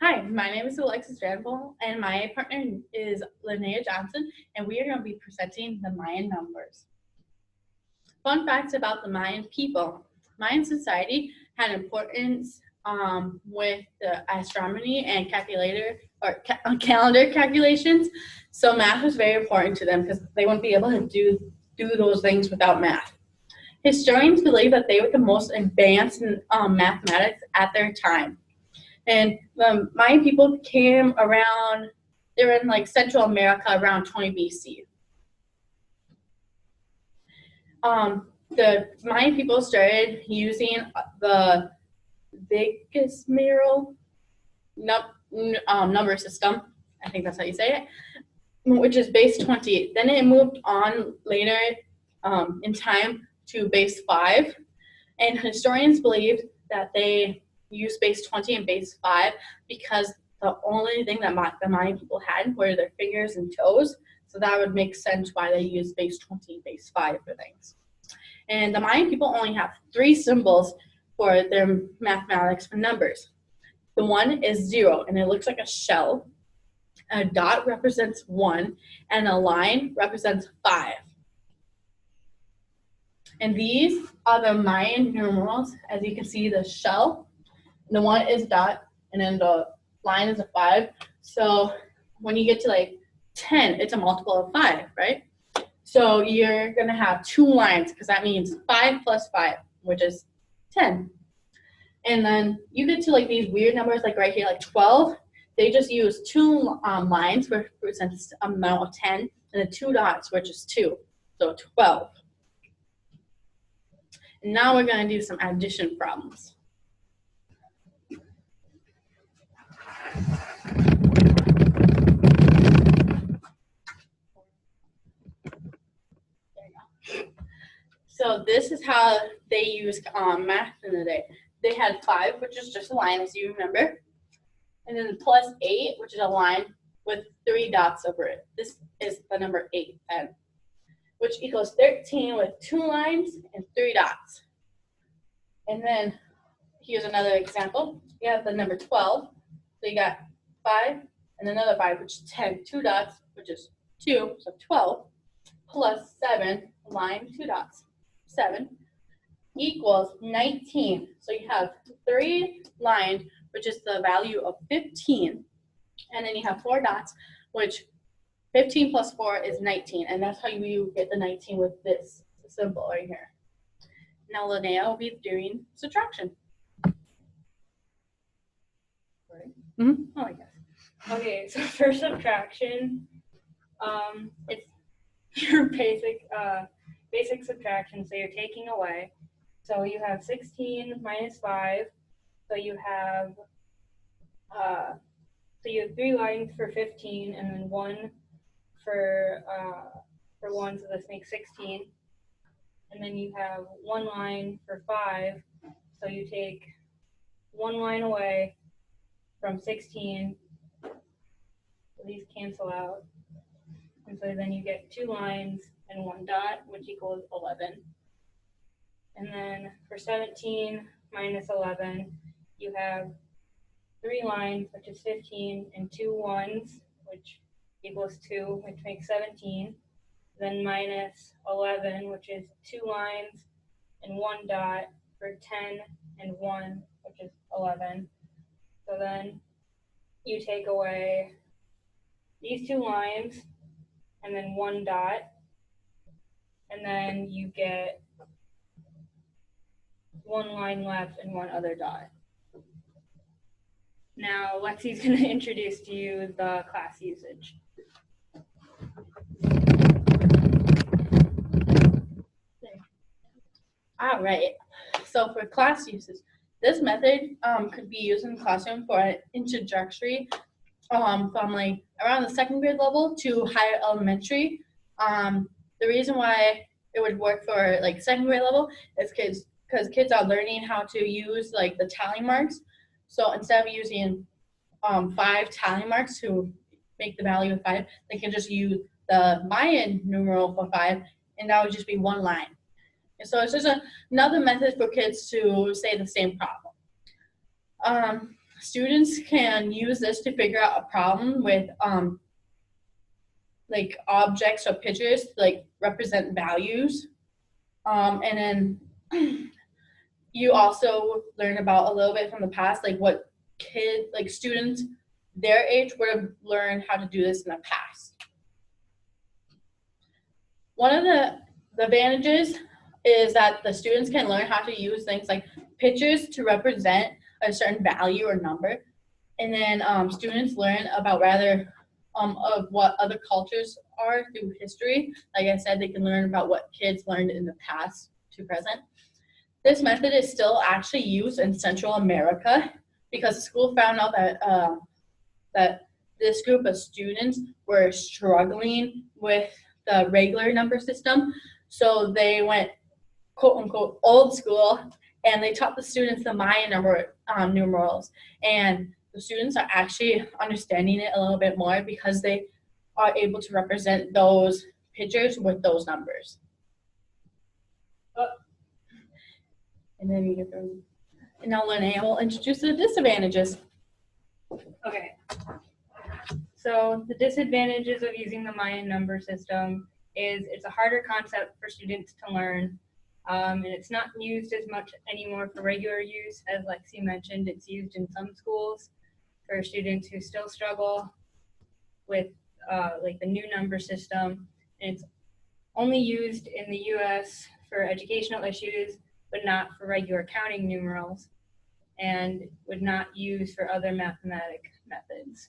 Hi, my name is Alexis Vanville, and my partner is Linnea Johnson, and we are going to be presenting the Mayan numbers. Fun facts about the Mayan people. Mayan society had importance with the astronomy and calendar calculations, so math was very important to them because they wouldn't be able to do those things without math. Historians believe that they were the most advanced in mathematics at their time. And the Mayan people came around, they were in like Central America around 20 BC. The Mayan people started using the biggest numeral number system, I think that's how you say it, which is base 20. Then it moved on later in time to base 5. And historians believed that they used base 20 and base 5 because the only thing that the Mayan people had were their fingers and toes. So that would make sense why they use base 20 and base 5 for things. And the Mayan people only have 3 symbols for their mathematics for numbers. The one is 0, and it looks like a shell. A dot represents 1, and a line represents 5. And these are the Mayan numerals. As you can see, the shell, the 1 is dot, and then the line is a 5. So when you get to like 10, it's a multiple of 5, right? So you're going to have 2 lines because that means 5 plus 5, which is 10. And then you get to like these weird numbers like right here, like 12. They just use 2 lines, which represents the amount of 10, and then 2 dots, which is 2. So 12. And now we're going to do some addition problems. So this is how they used math in the day. They had 5, which is just a line, as you remember. And then plus 8, which is a line with 3 dots over it. This is the number 8, then, which equals 13 with 2 lines and 3 dots. And then here's another example. You have the number 12. So you got 5 and another 5, which is 10. 2 dots, which is 2, so 12, plus 7, line, 2 dots. 7 equals 19. So you have 3 lines, which is the value of 15. And then you have 4 dots, which 15 plus 4 is 19. And that's how you get the 19 with this symbol right here. Now Linnea will be doing subtraction. Right. Mm-hmm. Oh, I guess. Okay, so for subtraction, it's your basic subtraction. So you're taking away. So you have 16 minus 5. So you have 3 lines for 15, and then 1 for 1. So this makes 16. And then you have 1 line for 5. So you take 1 line away from 16. So these cancel out. And so then you get 2 lines and 1 dot, which equals 11. And then for 17 minus 11, you have 3 lines, which is 15, and 2 ones, which equals 2, which makes 17. Then minus 11, which is 2 lines and 1 dot for 10 and 1, which is 11. So then you take away these 2 lines and then 1 dot, and then you get 1 line left and 1 other dot. Now Lexi's going to introduce to you the class usage. All right. So for class uses, this method could be used in the classroom for an introductory from like around the 2nd grade level to higher elementary. The reason why it would work for like 2nd grade level is because kids are learning how to use like the tally marks. So instead of using 5 tally marks to make the value of 5, they can just use the Mayan numeral for 5, and that would just be 1 line. And so it's just another method for kids to say the same problem. students can use this to figure out a problem with like objects or pictures to, like, represent values. And then you also learn about a little bit from the past, like what students their age would have learned how to do this in the past. One of the advantages is that the students can learn how to use things like pictures to represent a certain value or number. And then students learn about of what other cultures are through history. Like I said, they can learn about what kids learned in the past to present. This method is still actually used in Central America because the school found out that this group of students were struggling with the regular number system. So they went, quote unquote, old school, and they taught the students the Mayan numerals. And the students are actually understanding it a little bit more because they are able to represent those pictures with those numbers. And then you get them. And now Linnea will introduce the disadvantages. Okay. So the disadvantages of using the Mayan number system is it's a harder concept for students to learn. And it's not used as much anymore for regular use. As Lexi mentioned, it's used in some schools for students who still struggle with like the new number system. And it's only used in the US for educational issues, but not for regular counting numerals, and would not use for other mathematic methods.